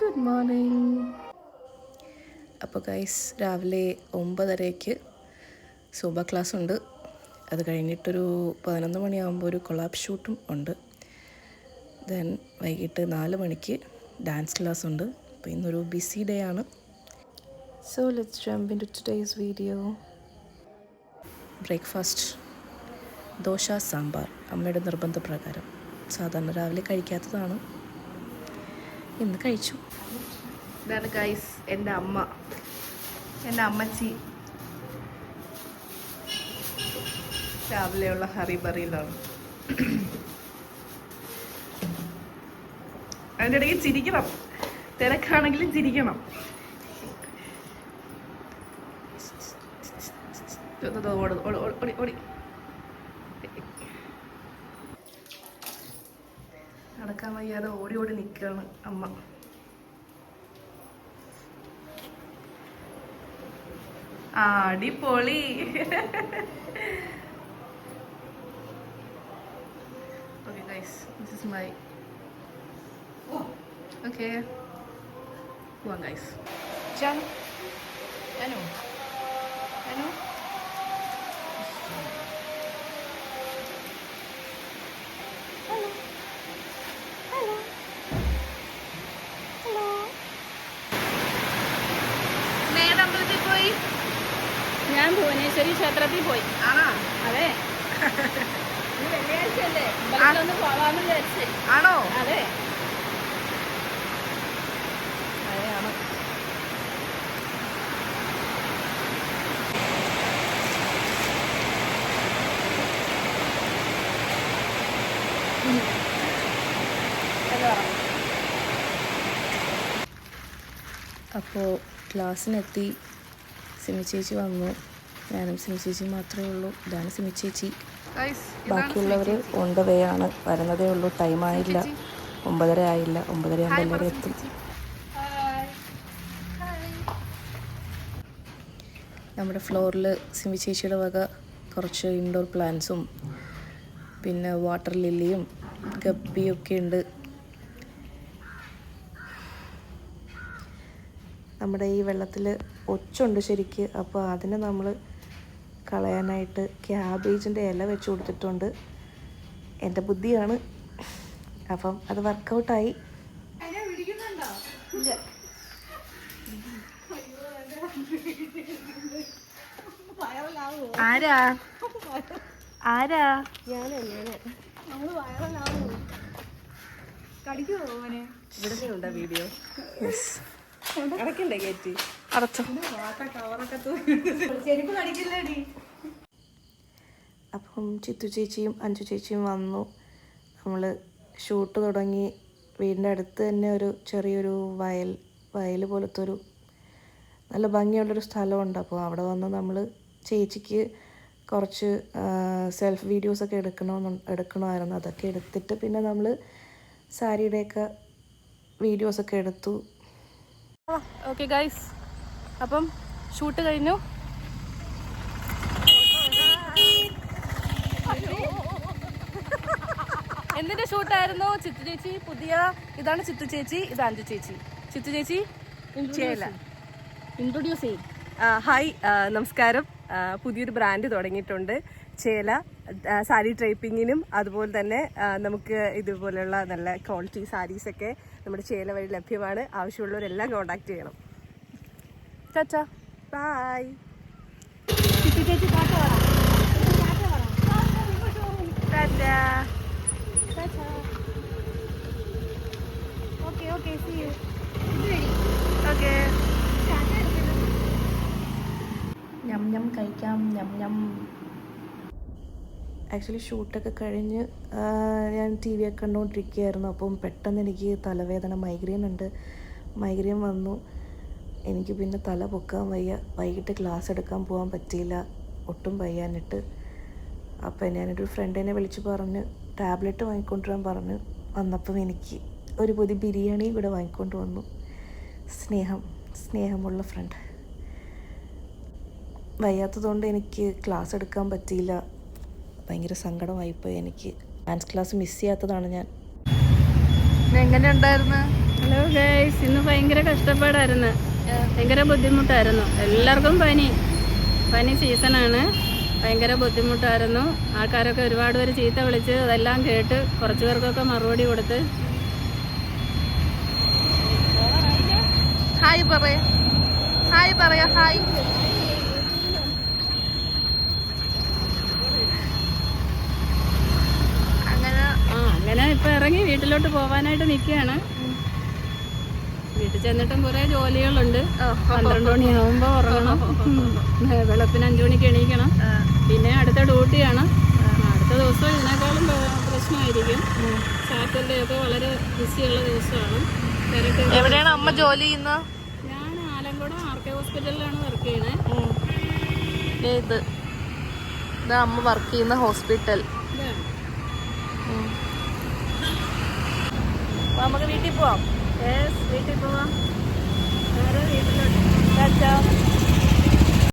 Good morning. അപ്പോൾ guys, രാവിലെ 9:30 Zumba class ഉണ്ട്. അത് കഴിഞ്ഞിട്ടൊരു 11 മണിയാകുമ്പോൾ ഒരു കൊളാബ് ഷൂട്ടും ഉണ്ട്. ദെൻ വൈകിട്ട് 4 മണിക്ക് ഡാൻസ് ക്ലാസ് ഉണ്ട്. അപ്പോൾ ഇന്നൊരു ബിസി ഡേ ആണ്. So let's jump in to today's video. Breakfast dosa sambar, അമ്മയുടെ നിർബന്ധപ്രകാരം. സാധാരണ രാവിലെ കഴിക്കാത്തതാണ്, ഇന്ന് കഴിച്ചു. ഇതാണ് ഗൈസ് എൻ്റെ അമ്മ, എൻ്റെ അമ്മച്ചി. രാവിലെയുള്ള ഹറിബറിയിലാണ്. അതിൻ്റെ ഇടയിൽ ചിരിക്കണം, തിരക്കാണെങ്കിലും ചിരിക്കണം. ഓടി നടക്കാൻ വയ്യാതെ ഓടി ഓടി നിൽക്കുകയാണ് അമ്മ. അടിപൊളി. Okay guys, this is my okay. Go on guys. Janu. ഞാൻ ഭുവനേശ്വരി ക്ഷേത്രത്തിൽ പോയി. ആണോ? അതെ, വെള്ളിയാഴ്ച അല്ലേ, ഒന്ന് പോവാന്ന് വിചാരിച്ചേ. ആണോ? അതെ, അതെയാണ്. അപ്പോൾ ക്ലാസ്സിനെത്തി. സിമി ചേച്ചി വന്നു. ഞാനും സിമി ചേച്ചി മാത്രമേ ഉള്ളൂ. ഇതാണ് സിമി ചേച്ചി. ബാക്കിയുള്ളവർ ഓൺ ദ വേ ആണ്, വരുന്നതേ ഉള്ളൂ. ടൈമായില്ല, 9:30 ആയില്ല. 9:30 ആകുമ്പോൾ എല്ലാവരും എത്തും. നമ്മുടെ ഫ്ലോറിൽ സിമി ചേച്ചിയുടെ വക കുറച്ച് ഇൻഡോർ പ്ലാന്റ്സും പിന്നെ വാട്ടർ ലില്ലിയും ഗപ്പിയൊക്കെ ഉണ്ട്. നമ്മുടെ ഈ വെള്ളത്തിൽ ഒച്ചുണ്ട് ശരിക്ക്. അപ്പോൾ അതിനെ നമ്മൾ കളയാനായിട്ട് ക്യാബേജിൻ്റെ ഇല വെച്ച് കൊടുത്തിട്ടുണ്ട്. എൻ്റെ ബുദ്ധിയാണ്. അപ്പം അത് വർക്കൗട്ടായി. ആരാ ആരാ ഇവിടെ ഉണ്ടോ വീഡിയോ? അടക്കണ്ടേ കയറ്റി അടച്ചോ. അപ്പം ചിത്തു ചേച്ചിയും അഞ്ചു ചേച്ചിയും വന്നു. നമ്മൾ ഷൂട്ട് തുടങ്ങി. വീടിൻ്റെ അടുത്ത് തന്നെ ഒരു ചെറിയൊരു വയൽ പോലത്തെ ഒരു നല്ല ഭംഗിയുള്ളൊരു സ്ഥലമുണ്ട്. അപ്പോൾ അവിടെ വന്ന് നമ്മൾ ചേച്ചിക്ക് കുറച്ച് സെൽഫ് വീഡിയോസൊക്കെ എടുക്കണമായിരുന്നു. അതൊക്കെ എടുത്തിട്ട് പിന്നെ നമ്മൾ സാരിയുടെയൊക്കെ വീഡിയോസൊക്കെ എടുത്തു. ഓക്കെ ഗൈസ്, അപ്പം ഷൂട്ട് കഴിഞ്ഞു. എന്തിൻ്റെ ഷൂട്ടായിരുന്നു? ചിത്തു ചേച്ചി ഇതാണ് ചിത്തു ചേച്ചി, ഇത് അഞ്ചു ചേച്ചി. ചിത്തു ചേച്ചി ഇൻട്രൊഡ്യൂസ് ചെയ്യും. ഹായ്, നമസ്കാരം. പുതിയൊരു ബ്രാൻഡ് തുടങ്ങിയിട്ടുണ്ട്, ചേല. സാരി ഡ്രൈപ്പിങ്ങിനും അതുപോലെ തന്നെ നമുക്ക് ഇതുപോലെയുള്ള നല്ല ക്വാളിറ്റി സാരീസൊക്കെ നമ്മുടെ ചേല വഴി ലഭ്യമാണ്. ആവശ്യമുള്ളവരെല്ലാം കോൺടാക്ട് ചെയ്യണം. ചാച്ചാ ബൈ. ഞം ഞം കഴിക്കാം, ഞം ഞം. ആക്ച്വലി ഷൂട്ടൊക്കെ കഴിഞ്ഞ് ഞാൻ ടി വി ഒക്കെ കണ്ടുകൊണ്ടിരിക്കുകയായിരുന്നു. അപ്പം പെട്ടെന്ന് എനിക്ക് തലവേദന, മൈഗ്രെയിൻ വന്നു. എനിക്ക് പിന്നെ തല പൊക്കാൻ വയ്യ. വൈകിട്ട് ക്ലാസ് എടുക്കാൻ പോകാൻ പറ്റിയില്ല, ഒട്ടും വയ്യാനിട്ട്. അപ്പം ഞാനൊരു ഫ്രണ്ടിനെ വിളിച്ച് പറഞ്ഞ് ടാബ്ലറ്റ് വാങ്ങിക്കൊണ്ടുവരാൻ പറഞ്ഞു. വന്നപ്പം എനിക്ക് ഒരു പൊതി ബിരിയാണിയും കൂടെ വാങ്ങിക്കൊണ്ട് വന്നു. സ്നേഹമുള്ള ഫ്രണ്ട്. വയ്യാത്തതുകൊണ്ട് എനിക്ക് ക്ലാസ് എടുക്കാൻ പറ്റിയില്ല. ഭയങ്കര സങ്കടമായിപ്പോയി എനിക്ക്. ഡാൻസ് ക്ലാസ് മിസ് ചെയ്യാത്തതാണ് ഞാൻ. എങ്ങനെ ഉണ്ടായിരുന്നു? ഹലോ ഗൈസ്, ഇന്ന് ഭയങ്കര കഷ്ടപ്പാടായിരുന്നു, ഭയങ്കര ബുദ്ധിമുട്ടായിരുന്നു. എല്ലാവർക്കും പനി സീസണാണ്. ഭയങ്കര ബുദ്ധിമുട്ടായിരുന്നു. ആൾക്കാരൊക്കെ ഒരുപാട് പേര് ചീത്ത വിളിച്ച് അതെല്ലാം കേട്ട് കുറച്ച് പേർക്കൊക്കെ മറുപടി കൊടുത്ത്. ഹായ് പറയാ, ഹായ് പറയാ, ഹായ്. അങ്ങനെ ഇപ്പൊ ഇറങ്ങി വീട്ടിലോട്ട് പോവാനായിട്ട് നിൽക്കുകയാണ്. വീട്ടിൽ ചെന്നിട്ടും കുറെ ജോലികളുണ്ട്. 12 മണിയാവുമ്പോ ഉറങ്ങണം, വെളുപ്പിന് 5 മണിക്ക് എണീക്കണം, പിന്നെ അടുത്ത ഡ്യൂട്ടിയാണ്. അടുത്ത ദിവസം ഇതിനേക്കാളും പ്രശ്നമായിരിക്കും. സാറ്റർഡേ ഒക്കെ വളരെ ബിസിയുള്ള ദിവസമാണ്. എവിടെയാണ് അമ്മ ജോലി ചെയ്യുന്നത്? ഞാൻ ആലങ്കോട് RK ഹോസ്പിറ്റലിലാണ് വർക്ക് ചെയ്യണേ. ഇത് അമ്മ വർക്ക് ചെയ്യുന്ന ഹോസ്പിറ്റൽ. നമുക്ക് വീട്ടിൽ പോവാം. വീട്ടിൽ